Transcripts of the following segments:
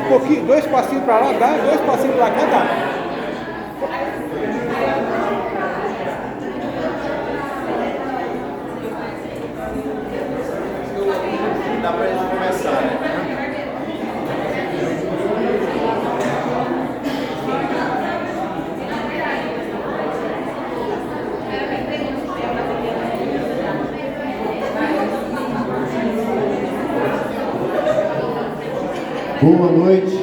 um pouquinho, 2 passinhos para lá, dá, 2 passinhos para cá, dá. Dá pra gente começar, né? Boa noite.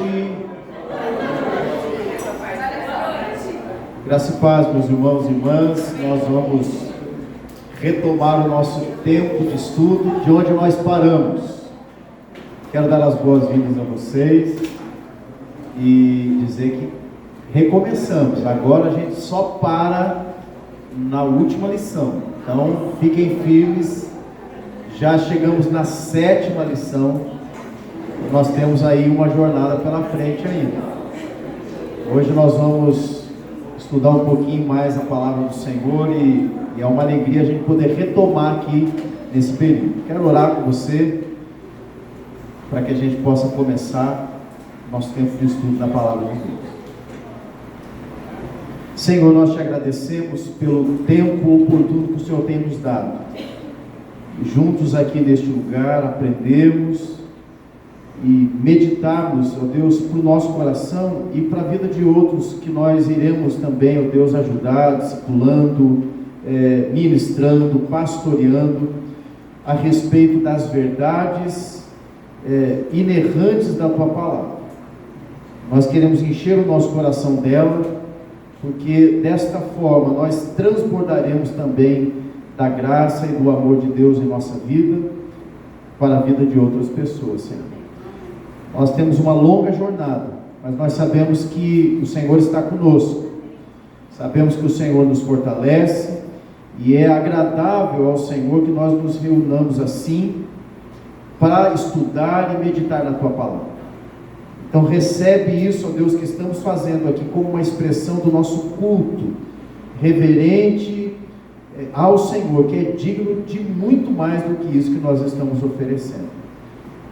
Graça e paz, meus irmãos e irmãs. Nós vamos retomar o nosso tempo de estudo de onde nós paramos. Quero dar as boas-vindas a vocês e dizer que recomeçamos. Agora a gente só para na última lição. Então fiquem firmes. Já chegamos na 7ª lição. Nós temos aí uma jornada pela frente ainda. Hoje nós vamos estudar um pouquinho mais a palavra do Senhor e é uma alegria a gente poder retomar aqui nesse período. Quero orar com você para que a gente possa começar nosso tempo de estudo da palavra de Deus. Senhor, nós te agradecemos pelo tempo oportuno que o Senhor tem nos dado. Juntos aqui neste lugar aprendemos e meditarmos, ó Deus, para o nosso coração e para a vida de outros que nós iremos também, ó Deus, ajudar, discipulando, ministrando, pastoreando a respeito das verdades inerrantes da Tua palavra. Nós queremos encher o nosso coração dela, porque desta forma nós transbordaremos também da graça e do amor de Deus em nossa vida, para a vida de outras pessoas, Senhor. Nós temos uma longa jornada, mas nós sabemos que o Senhor está conosco. Sabemos que o Senhor nos fortalece e é agradável ao Senhor que nós nos reunamos assim para estudar e meditar na Tua palavra. Então recebe isso, ó Deus, que estamos fazendo aqui como uma expressão do nosso culto reverente ao Senhor, que é digno de muito mais do que isso que nós estamos oferecendo.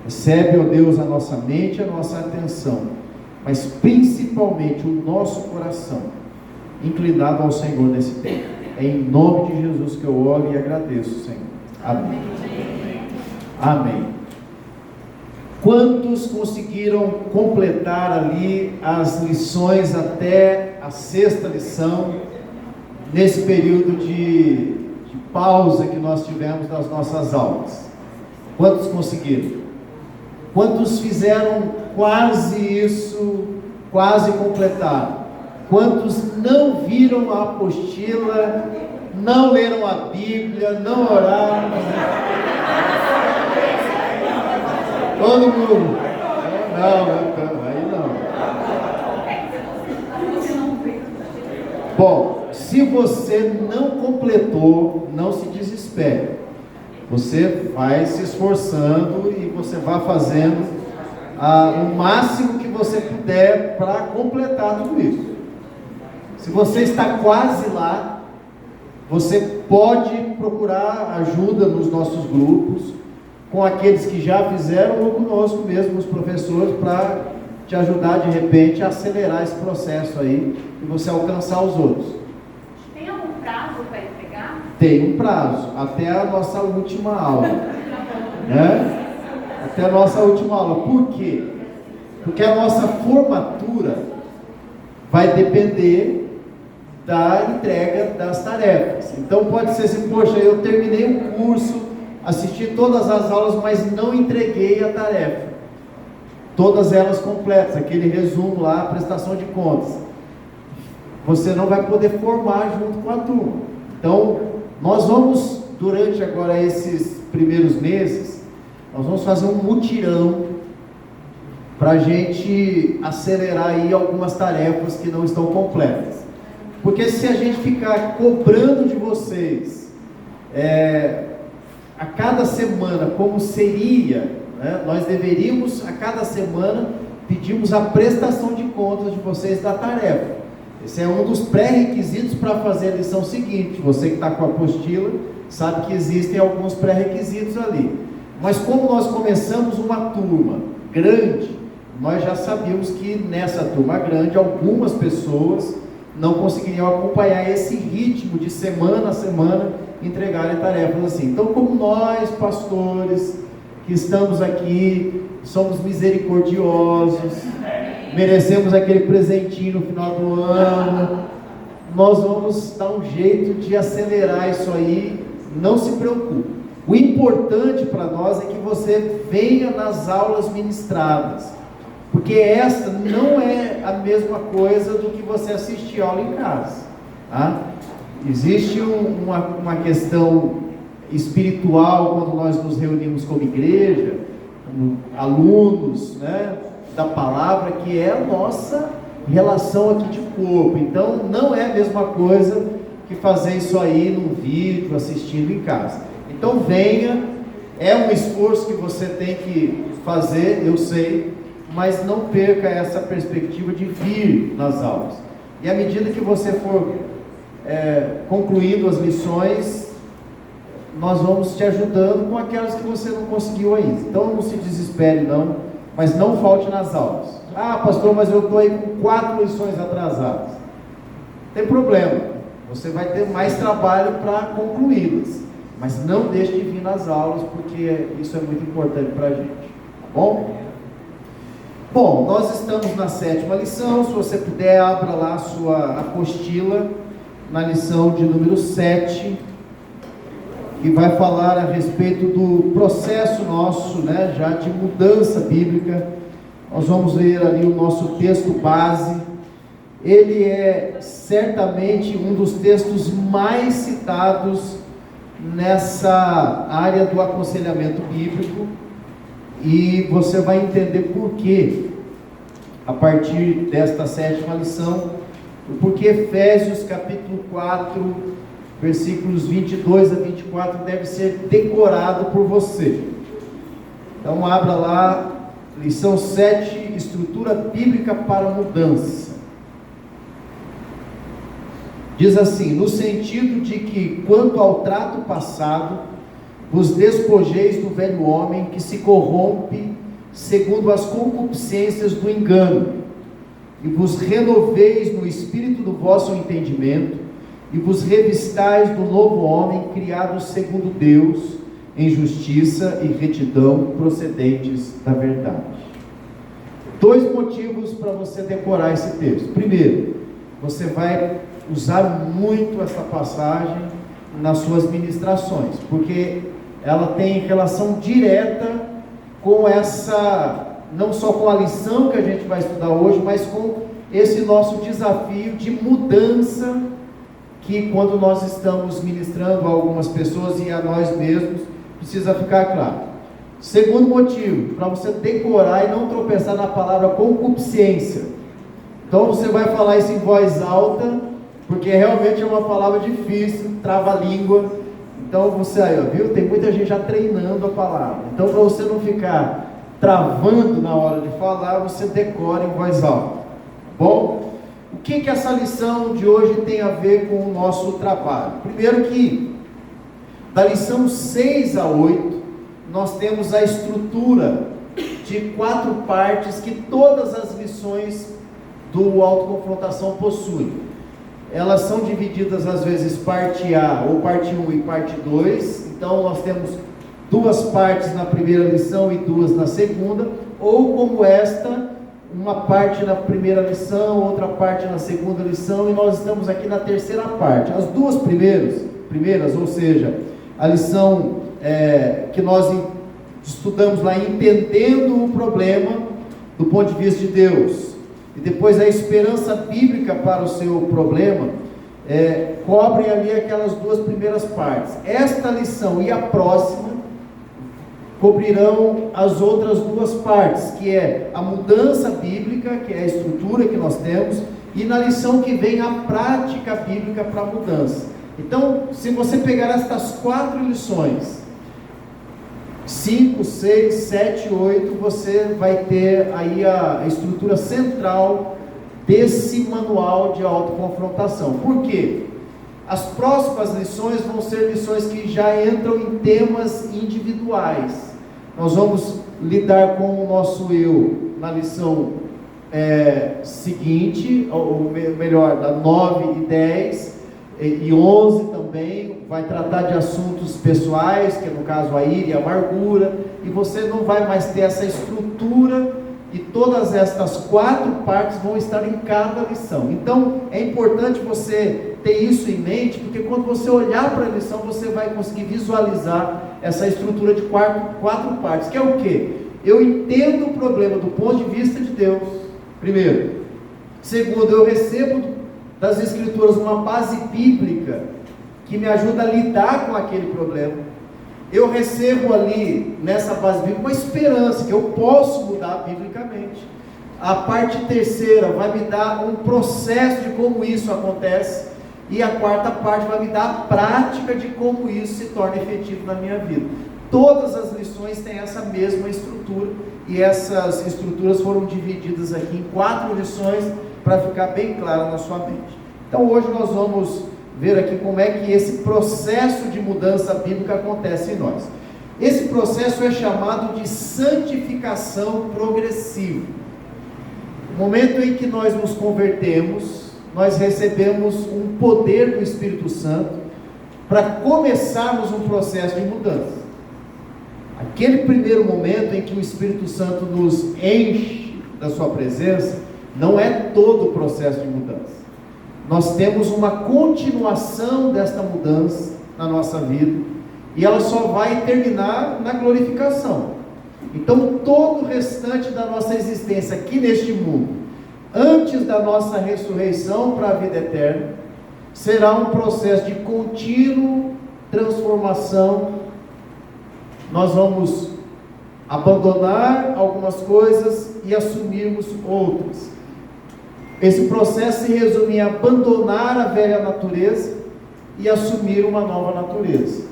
Recebe, ó Deus, a nossa mente, a nossa atenção, mas principalmente o nosso coração, inclinado ao Senhor nesse tempo. É em nome de Jesus que eu oro e agradeço, Senhor. Amém. Amém. Quantos conseguiram completar ali as lições até a 6ª lição, nesse período de pausa que nós tivemos nas nossas aulas? Quantos conseguiram? Quantos fizeram quase isso, quase completaram? Quantos não viram a apostila, não leram a Bíblia, não oraram? Todo mundo? Não, aí não. Bom, se você não completou, não se desespere. Você vai se esforçando e você vai fazendo o máximo que você puder para completar tudo isso. Se você está quase lá, você pode procurar ajuda nos nossos grupos, com aqueles que já fizeram ou conosco mesmo, os professores, para te ajudar de repente a acelerar esse processo aí e você alcançar os outros. Tem algum prazo para entregar? Tem um prazo, até a nossa última aula, né? Até a nossa última aula. Por quê? Porque a nossa formatura vai depender da entrega das tarefas. Então pode ser assim, poxa, eu terminei o curso, assisti todas as aulas, mas não entreguei a tarefa. Todas elas completas, aquele resumo lá, a prestação de contas. Você não vai poder formar junto com a turma. Então, nós vamos, durante agora esses primeiros meses, nós vamos fazer um mutirão para a gente acelerar aí algumas tarefas que não estão completas. Porque se a gente ficar cobrando de vocês a cada semana como seria, né, nós deveríamos a cada semana pedirmos a prestação de contas de vocês da tarefa. Esse é um dos pré-requisitos para fazer a lição seguinte. Você que está com a apostila sabe que existem alguns pré-requisitos ali. Mas como nós começamos uma turma grande, nós já sabíamos que nessa turma grande, algumas pessoas não conseguiriam acompanhar esse ritmo de semana a semana, entregarem tarefas assim. Então, como nós, pastores, que estamos aqui, somos misericordiosos, merecemos aquele presentinho no final do ano, nós vamos dar um jeito de acelerar isso aí, não se preocupe. O importante para nós é que você venha nas aulas ministradas, porque esta não é a mesma coisa do que você assistir aula em casa, tá? Existe uma questão espiritual quando nós nos reunimos como igreja, como alunos, né, da palavra, que é a nossa relação aqui de corpo. Então não é a mesma coisa que fazer isso aí num vídeo, assistindo em casa. Então venha, é um esforço que você tem que fazer, eu sei, mas não perca essa perspectiva de vir nas aulas. E à medida que você for concluindo as lições, nós vamos te ajudando com aquelas que você não conseguiu ainda. Então não se desespere não, mas não falte nas aulas. Ah, pastor, mas eu estou aí com 4 lições atrasadas. Não tem problema, você vai ter mais trabalho para concluí-las, mas não deixe de vir nas aulas, porque isso é muito importante para a gente, tá bom? Bom, nós estamos na 7ª lição. Se você puder, abra lá a sua apostila, na lição de número 7, que vai falar a respeito do processo nosso, né, já de mudança bíblica. Nós vamos ver ali o nosso texto base. Ele é certamente um dos textos mais citados nessa área do aconselhamento bíblico, e você vai entender por quê, a partir desta 7ª lição, porque Efésios capítulo 4, versículos 22 a 24, deve ser decorado por você. Então abra lá, lição 7, estrutura bíblica para mudança. Diz assim: no sentido de que, quanto ao trato passado, vos despojeis do velho homem que se corrompe segundo as concupiscências do engano, e vos renoveis no espírito do vosso entendimento, e vos revistais do novo homem, criado segundo Deus, em justiça e retidão, procedentes da verdade. 2 motivos para você decorar esse texto. Primeiro, você vai usar muito essa passagem nas suas ministrações, porque ela tem relação direta com essa, não só com a lição que a gente vai estudar hoje, mas com esse nosso desafio de mudança, que quando nós estamos ministrando a algumas pessoas e a nós mesmos, precisa ficar claro. Segundo motivo, para você decorar e não tropeçar na palavra concupiscência. Então você vai falar isso em voz alta, porque realmente é uma palavra difícil, trava-língua. Então você aí, ó, viu? Tem muita gente já treinando a palavra. Então, para você não ficar travando na hora de falar, você decora em voz alta. Bom, o que essa lição de hoje tem a ver com o nosso trabalho? Primeiro que, da lição 6 a 8, nós temos a estrutura de 4 partes que todas as lições do autoconfrontação possuem. Elas são divididas às vezes parte A, ou parte 1 e parte 2, então nós temos 2 partes na primeira lição e 2 na segunda, ou como esta, uma parte na primeira lição, outra parte na segunda lição, e nós estamos aqui na terceira parte. As 2 primeiras, ou seja, a lição que nós estudamos lá, entendendo o problema do ponto de vista de Deus, e depois a esperança bíblica para o seu problema, cobrem ali aquelas 2 primeiras partes. Esta lição e a próxima cobrirão as outras 2 partes, que é a mudança bíblica, que é a estrutura que nós temos, e na lição que vem a prática bíblica para a mudança. Então, se você pegar estas 4 lições, 5, 6, 7, 8, você vai ter aí a estrutura central desse manual de autoconfrontação. Por quê? As próximas lições vão ser lições que já entram em temas individuais. Nós vamos lidar com o nosso eu na lição seguinte, ou melhor, da 9 e 10 e 11 também, vai tratar de assuntos pessoais, que é no caso a ira e a amargura, e você não vai mais ter essa estrutura, e todas estas 4 partes vão estar em cada lição. Então é importante você ter isso em mente, porque quando você olhar para a lição, você vai conseguir visualizar essa estrutura de 4 partes, que é o quê? Eu entendo o problema do ponto de vista de Deus, primeiro. Segundo, eu recebo das Escrituras uma base bíblica que me ajuda a lidar com aquele problema. Eu recebo ali, nessa base bíblica, uma esperança que eu posso mudar biblicamente. A parte terceira vai me dar um processo de como isso acontece. E a quarta parte vai me dar a prática de como isso se torna efetivo na minha vida. Todas as lições têm essa mesma estrutura, e essas estruturas foram divididas aqui em 4 lições, para ficar bem claro na sua mente. Então hoje nós vamos ver aqui como é que esse processo de mudança bíblica acontece em nós. Esse processo é chamado de santificação progressiva. No momento em que nós nos convertemos, nós recebemos um poder do Espírito Santo para começarmos um processo de mudança. Aquele primeiro momento em que o Espírito Santo nos enche da sua presença, não é todo o processo de mudança. Nós temos uma continuação desta mudança na nossa vida, e ela só vai terminar na glorificação. Então todo o restante da nossa existência aqui neste mundo, antes da nossa ressurreição para a vida eterna, será um processo de contínua transformação. Nós vamos abandonar algumas coisas e assumirmos outras. Esse processo se resume em abandonar a velha natureza e assumir uma nova natureza.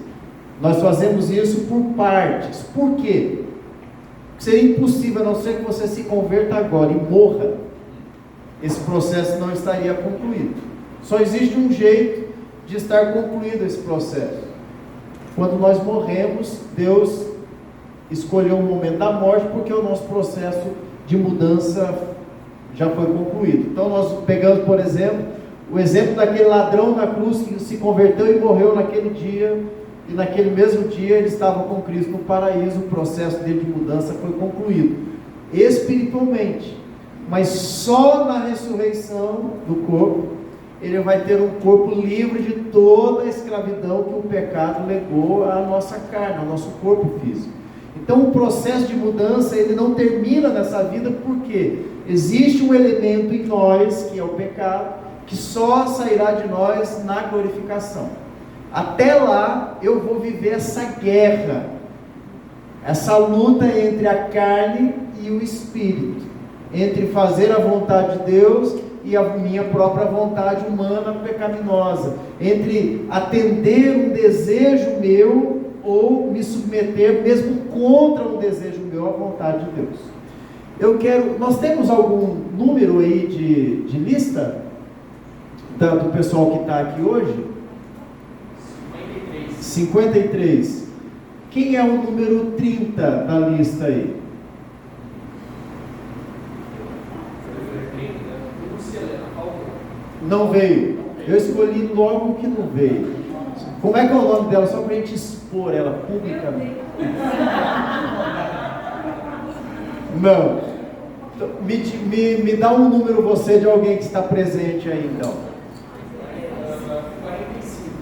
Nós fazemos isso por partes. Por quê? Seria impossível, a não ser que você se converta agora e morra, esse processo não estaria concluído. Só existe um jeito de estar concluído esse processo. Quando nós morremos, Deus escolheu o momento da morte, porque o nosso processo de mudança já foi concluído. Então nós pegamos, por exemplo, o exemplo daquele ladrão na cruz que se converteu e morreu naquele dia, e naquele mesmo dia ele estava com Cristo no paraíso. O processo dele de mudança foi concluído espiritualmente, mas só na ressurreição do corpo ele vai ter um corpo livre de toda a escravidão que o pecado legou à nossa carne, ao nosso corpo físico. Então o processo de mudança ele não termina nessa vida, porque existe um elemento em nós, que é o pecado, que só sairá de nós na glorificação. Até lá eu vou viver essa guerra, essa luta entre a carne e o espírito, entre fazer a vontade de Deus e a minha própria vontade humana pecaminosa, entre atender um desejo meu ou me submeter mesmo contra um desejo meu à vontade de Deus. Nós temos algum número aí de lista do pessoal que está aqui hoje? 53. Quem é o número 30 da lista aí? Não veio. Eu escolhi logo que não veio. Como é que é o nome dela? Só para a gente expor ela publicamente. Não. Me dá um número você de alguém que está presente aí então.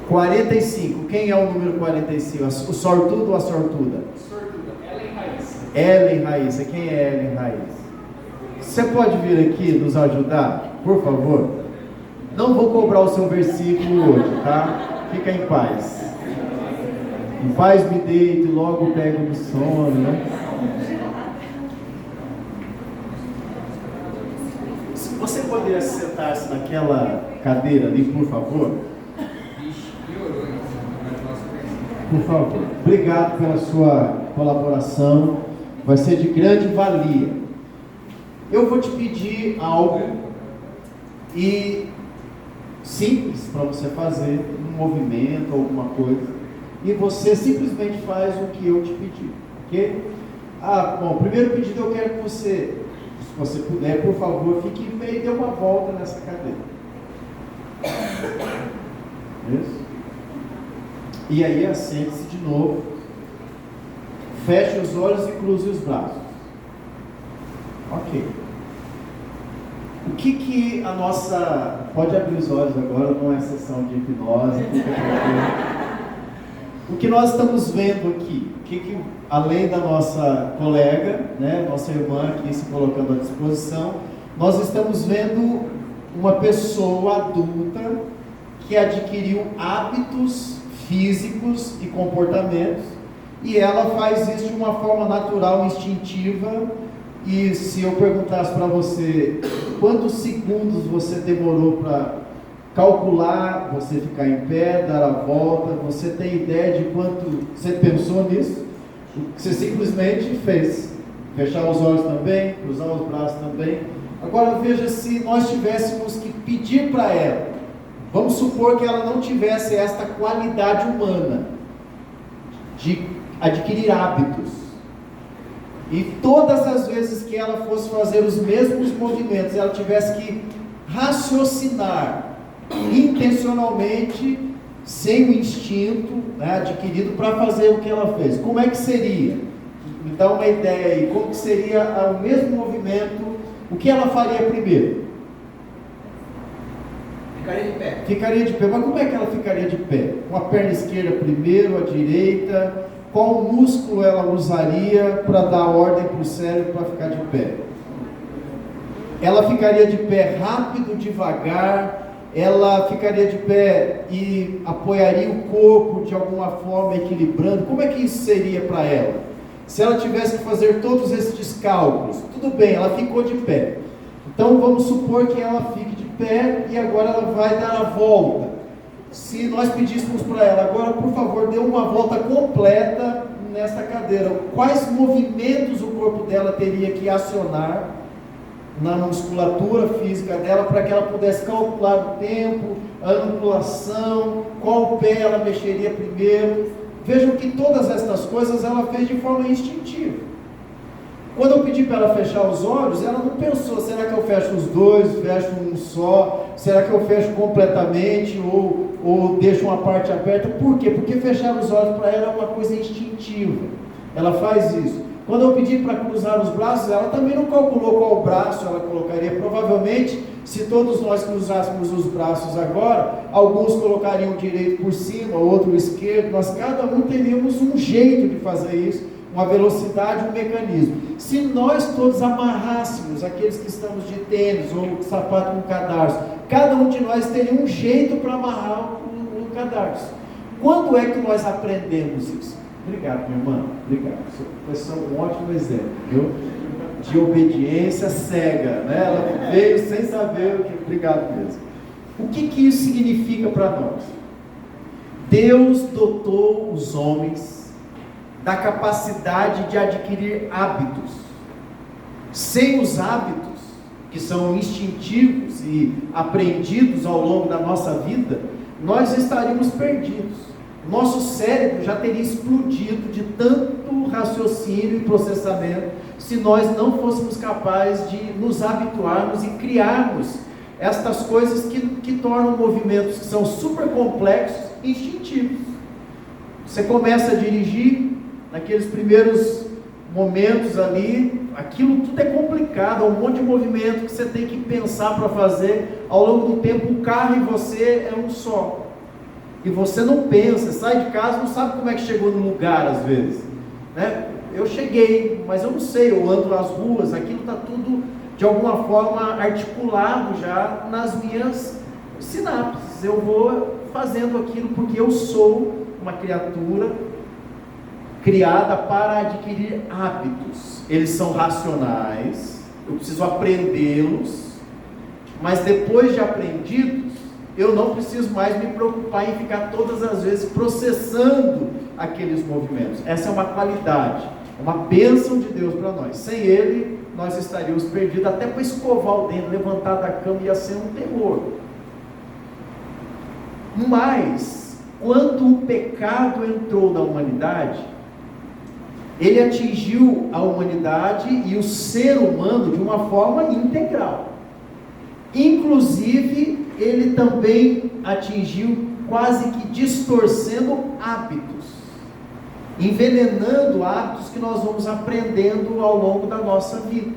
45. Quem é o número 45? O sortudo ou a sortuda? Sortuda. Ellen Raíssa. Ellen Raíssa. Quem é Ellen Raíssa? Você pode vir aqui nos ajudar, por favor? Não vou cobrar o seu versículo hoje, tá? Fica em paz. Em paz me deito e logo pego no sono, né? Você poderia sentar-se naquela cadeira ali, por favor? Por favor. Obrigado pela sua colaboração. Vai ser de grande valia. Eu vou te pedir algo e simples para você fazer, um movimento, alguma coisa, e você simplesmente faz o que eu te pedi, ok? Bom, primeiro pedido eu quero que você, se você puder, por favor, fique em pé e dê uma volta nessa cadeira. Isso. E aí assente-se de novo. Feche os olhos e cruze os braços. Ok. O que a nossa... Pode abrir os olhos agora, não é sessão de hipnose. O que nós estamos vendo aqui? Além da nossa colega, né, nossa irmã aqui se colocando à disposição, nós estamos vendo uma pessoa adulta que adquiriu hábitos físicos e comportamentos, e ela faz isso de uma forma natural, instintiva. E se eu perguntasse para você quantos segundos você demorou para calcular, você ficar em pé, dar a volta, você tem ideia de quanto você pensou nisso? Você simplesmente fez. Fechar os olhos também, cruzar os braços também. Agora veja, se nós tivéssemos que pedir para ela, vamos supor que ela não tivesse esta qualidade humana de adquirir hábitos, e todas as vezes que ela fosse fazer os mesmos movimentos, ela tivesse que raciocinar intencionalmente, sem o instinto, né, adquirido para fazer o que ela fez, como é que seria? Me dá uma ideia aí, como que seria o mesmo movimento, o que ela faria primeiro? Ficaria de pé. Ficaria de pé, mas como é que ela ficaria de pé? Com a perna esquerda primeiro, a direita? Qual músculo ela usaria para dar ordem para o cérebro para ficar de pé? Ela ficaria de pé rápido, devagar, ela ficaria de pé e apoiaria o corpo de alguma forma, equilibrando. Como é que isso seria para ela? Se ela tivesse que fazer todos esses cálculos, tudo bem, ela ficou de pé. Então vamos supor que ela fique de pé e agora ela vai dar a volta. Se nós pedíssemos para ela, agora por favor, dê uma volta completa nesta cadeira, quais movimentos o corpo dela teria que acionar na musculatura física dela para que ela pudesse calcular o tempo, a angulação, qual pé ela mexeria primeiro? Vejam que todas estas coisas ela fez de forma instintiva. Quando eu pedi para ela fechar os olhos, ela não pensou, será que eu fecho os dois, fecho um só, será que eu fecho completamente ou deixo uma parte aberta? Por quê? Porque fechar os olhos para ela é uma coisa instintiva, ela faz isso. Quando eu pedi para cruzar os braços, ela também não calculou qual braço ela colocaria. Provavelmente, se todos nós cruzássemos os braços agora, alguns colocariam o direito por cima, outro o esquerdo, nós cada um teríamos um jeito de fazer isso, uma velocidade, um mecanismo. Se nós todos amarrássemos, aqueles que estamos de tênis ou sapato com cadarço, cada um de nós teria um jeito para amarrar o cadarço. Quando é que nós aprendemos isso? Obrigado, minha irmã, obrigado. Você é um ótimo exemplo, viu? De obediência cega, né? Ela veio sem saber o que. Obrigado mesmo. O que isso significa para nós? Deus dotou os homens da capacidade de adquirir hábitos. Sem os hábitos, que são instintivos e aprendidos ao longo da nossa vida, nós estaríamos perdidos. Nosso cérebro já teria explodido de tanto raciocínio e processamento se nós não fôssemos capazes de nos habituarmos e criarmos estas coisas que tornam movimentos que são super complexos instintivos. Você começa a dirigir, naqueles primeiros momentos ali, aquilo tudo é complicado, é um monte de movimento que você tem que pensar para fazer. Ao longo do tempo, o carro e você é um só. E você não pensa, sai de casa, não sabe como é que chegou no lugar às vezes, né? Eu cheguei, mas eu não sei, eu ando nas ruas, aquilo está tudo de alguma forma articulado já nas minhas sinapses. Eu vou fazendo aquilo porque eu sou uma criatura criada para adquirir hábitos. Eles são racionais, eu preciso aprendê-los, mas depois de aprendidos, eu não preciso mais me preocupar em ficar todas as vezes processando aqueles movimentos. Essa é uma qualidade, é uma bênção de Deus para nós. Sem Ele, nós estaríamos perdidos. Até para escovar o dente, levantar da cama, ia ser um terror. Mas, quando o pecado entrou na humanidade, ele atingiu a humanidade e o ser humano de uma forma integral. Inclusive, ele também atingiu quase que distorcendo hábitos, envenenando hábitos que nós vamos aprendendo ao longo da nossa vida.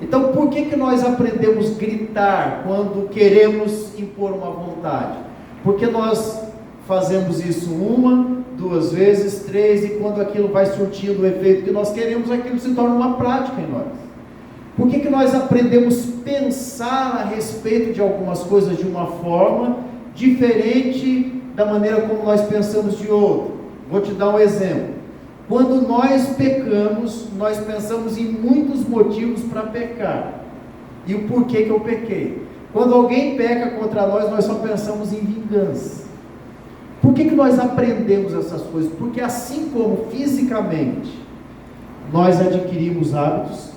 Então, por que nós aprendemos a gritar quando queremos impor uma vontade? Porque nós fazemos isso 1, 2 vezes, 3, e quando aquilo vai surtindo o efeito que nós queremos, aquilo se torna uma prática em nós. Por que nós aprendemos a pensar a respeito de algumas coisas de uma forma diferente da maneira como nós pensamos de outra? Vou te dar um exemplo. Quando nós pecamos, nós pensamos em muitos motivos para pecar. E o porquê que eu pequei. Quando alguém peca contra nós só pensamos em vingança. Por que nós aprendemos essas coisas? Porque assim como fisicamente nós adquirimos hábitos,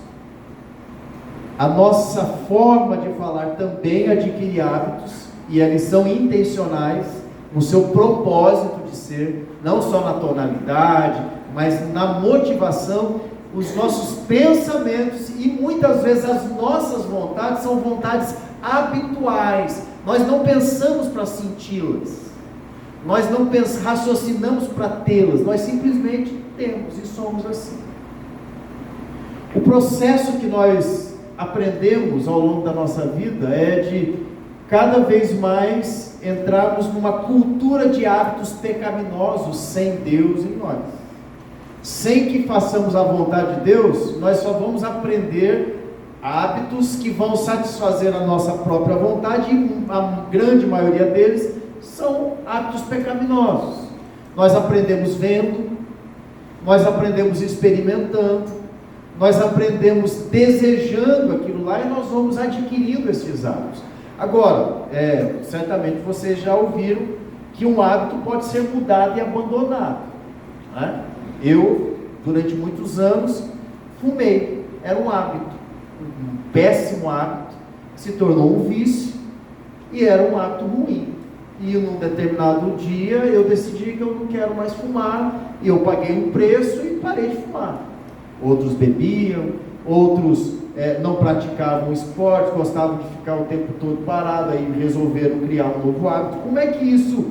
a nossa forma de falar também adquire hábitos, e eles são intencionais no seu propósito de ser, não só na tonalidade, mas na motivação. Os nossos pensamentos e muitas vezes as nossas vontades são vontades habituais. Nós não pensamos para senti-las, nós não raciocinamos para tê-las, nós simplesmente temos e somos assim. O processo que nós aprendemos ao longo da nossa vida é de cada vez mais entrarmos numa cultura de hábitos pecaminosos sem Deus em nós. Sem que façamos a vontade de Deus, nós só vamos aprender hábitos que vão satisfazer a nossa própria vontade, e a grande maioria deles são hábitos pecaminosos. Nós aprendemos vendo, nós aprendemos experimentando, nós aprendemos desejando aquilo lá, e nós vamos adquirindo esses hábitos. Agora, certamente vocês já ouviram que um hábito pode ser mudado e abandonado, né? Eu, durante muitos anos, fumei. Era um hábito, um péssimo hábito, se tornou um vício, e era um hábito ruim. E num determinado dia eu decidi que eu não quero mais fumar, e eu paguei um preço e parei de fumar. Outros bebiam, outros não praticavam esporte, gostavam de ficar o tempo todo parado, aí resolveram criar um novo hábito. Como é que isso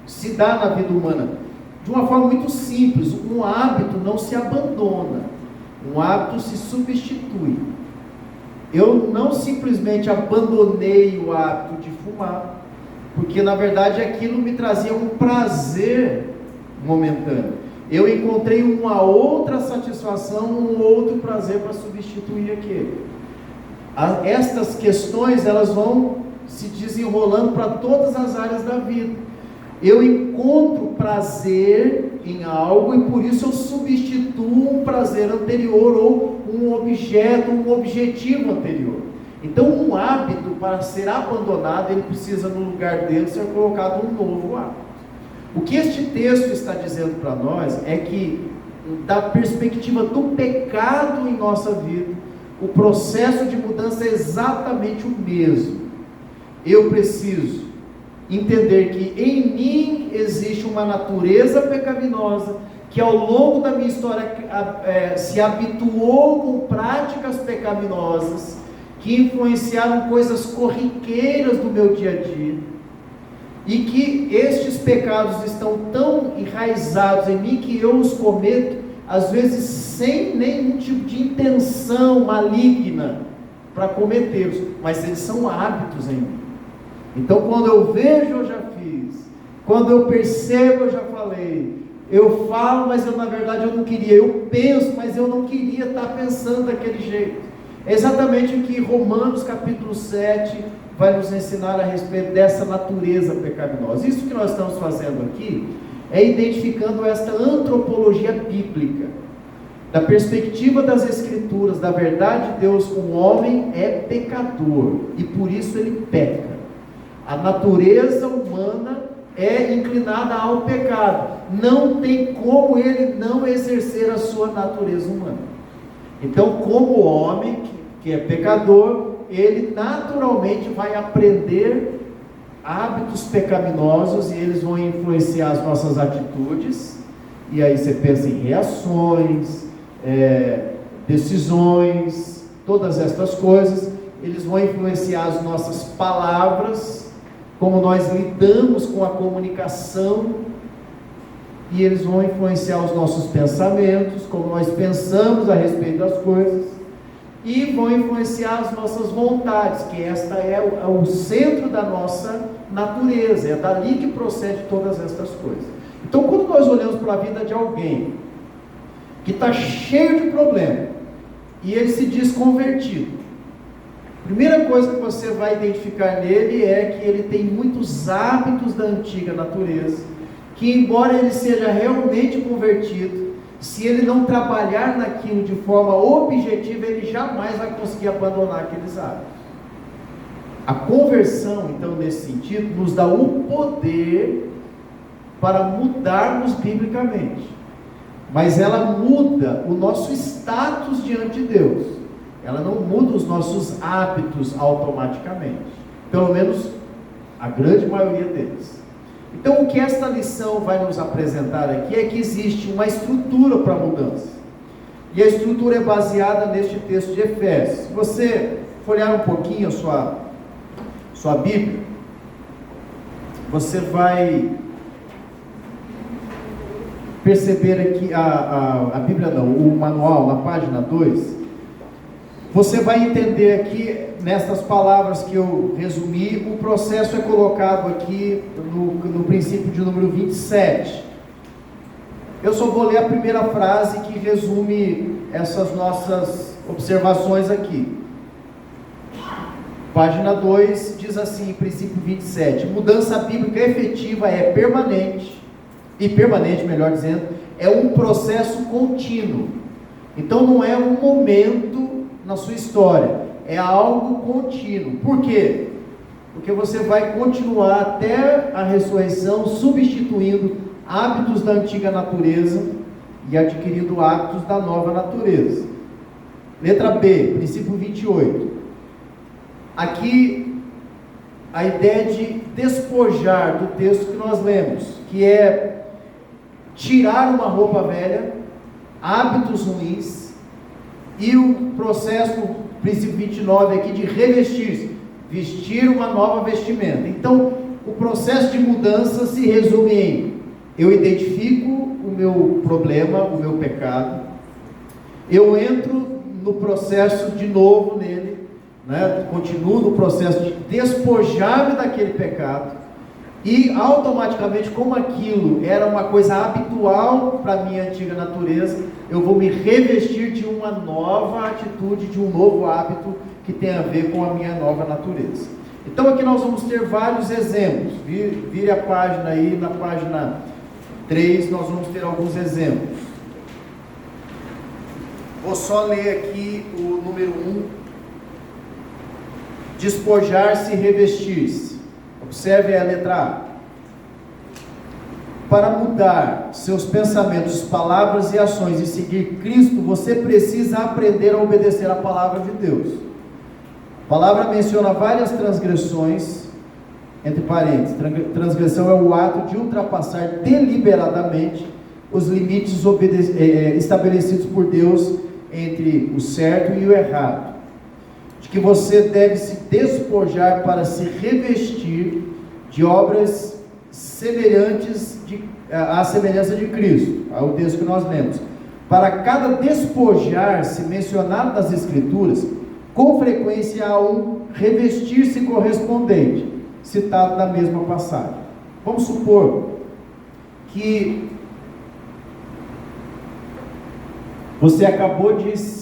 se dá na vida humana? De uma forma muito simples. Um hábito não se abandona, um hábito se substitui. Eu não simplesmente abandonei o hábito de fumar, porque na verdade aquilo me trazia um prazer momentâneo. Eu encontrei uma outra satisfação, um outro prazer para substituir aquele. Estas questões, elas vão se desenrolando para todas as áreas da vida. Eu encontro prazer em algo e por isso eu substituo um prazer anterior ou um objeto, um objetivo anterior. Então um hábito, para ser abandonado, ele precisa no lugar dele ser colocado um novo hábito. O que este texto está dizendo para nós é que, da perspectiva do pecado em nossa vida, o processo de mudança é exatamente o mesmo. Eu preciso entender que em mim existe uma natureza pecaminosa, que ao longo da minha história se habituou com práticas pecaminosas, que influenciaram coisas corriqueiras do meu dia a dia, e que estes pecados estão tão enraizados em mim que eu os cometo, às vezes sem nenhum tipo de intenção maligna para cometê-los, mas eles são hábitos em mim. Então quando eu vejo, eu já fiz, quando eu percebo, eu já falei, eu falo, mas na verdade eu não queria, eu penso, mas eu não queria estar pensando daquele jeito. É exatamente o que Romanos capítulo 7 vai nos ensinar a respeito dessa natureza pecaminosa. Isso que nós estamos fazendo aqui é identificando esta antropologia bíblica, da perspectiva das Escrituras, da verdade de Deus. O homem é pecador e por isso ele peca. A natureza humana é inclinada ao pecado, não tem como ele não exercer a sua natureza humana. Então, como o homem que é pecador, ele naturalmente vai aprender hábitos pecaminosos, e eles vão influenciar as nossas atitudes, e aí você pensa em reações, decisões, todas estas coisas, eles vão influenciar as nossas palavras, como nós lidamos com a comunicação, e eles vão influenciar os nossos pensamentos, como nós pensamos a respeito das coisas, e vão influenciar as nossas vontades, que esta é o centro da nossa natureza, é dali que procede todas estas coisas. Então, quando nós olhamos para a vida de alguém que está cheio de problema, e ele se diz convertido, a primeira coisa que você vai identificar nele é que ele tem muitos hábitos da antiga natureza, que embora ele seja realmente convertido, se ele não trabalhar naquilo de forma objetiva, ele jamais vai conseguir abandonar aqueles hábitos. A conversão, então, nesse sentido, nos dá o poder para mudarmos biblicamente, mas ela muda o nosso status diante de Deus, ela não muda os nossos hábitos automaticamente, pelo menos a grande maioria deles. Então, o que esta lição vai nos apresentar aqui é que existe uma estrutura para a mudança, e a estrutura é baseada neste texto de Efésios. Se você folhear um pouquinho a sua Bíblia, você vai perceber aqui, a Bíblia não, o manual, na página 2, você vai entender aqui, nessas palavras que eu resumi, o processo é colocado aqui no princípio de número 27. Eu só vou ler a primeira frase que resume essas nossas observações aqui. Página 2 diz assim, princípio 27, mudança bíblica efetiva é permanente, melhor dizendo, é um processo contínuo. Então não é um momento na sua história, é algo contínuo. Por quê? Porque você vai continuar até a ressurreição, substituindo hábitos da antiga natureza e adquirindo hábitos da nova natureza. Letra B, princípio 28. Aqui, a ideia de despojar do texto que nós lemos, que é tirar uma roupa velha, hábitos ruins, e o processo, princípio 29 aqui, de revestir-se, vestir uma nova vestimenta. Então, o processo de mudança se resume em: eu identifico o meu problema, o meu pecado, eu entro no processo de novo nele, continuo no processo de despojar-me daquele pecado, e automaticamente, como aquilo era uma coisa habitual para a minha antiga natureza, eu vou me revestir de uma nova atitude, de um novo hábito que tem a ver com a minha nova natureza. Então aqui nós vamos ter vários exemplos. Vire a página aí, na página 3 nós vamos ter alguns exemplos. Vou só ler aqui o número 1, despojar-se e revestir-se. Observe a letra A. Para mudar seus pensamentos, palavras e ações e seguir Cristo, você precisa aprender a obedecer a palavra de Deus. A palavra menciona várias transgressões, entre parênteses. Transgressão é o ato de ultrapassar deliberadamente os limites estabelecidos por Deus entre o certo e o errado. De que você deve se despojar para se revestir de obras semelhantes à semelhança de Cristo, ao texto que nós lemos. Para cada despojar-se mencionado nas Escrituras, com frequência há um revestir-se correspondente, citado na mesma passagem. Vamos supor que você acabou de se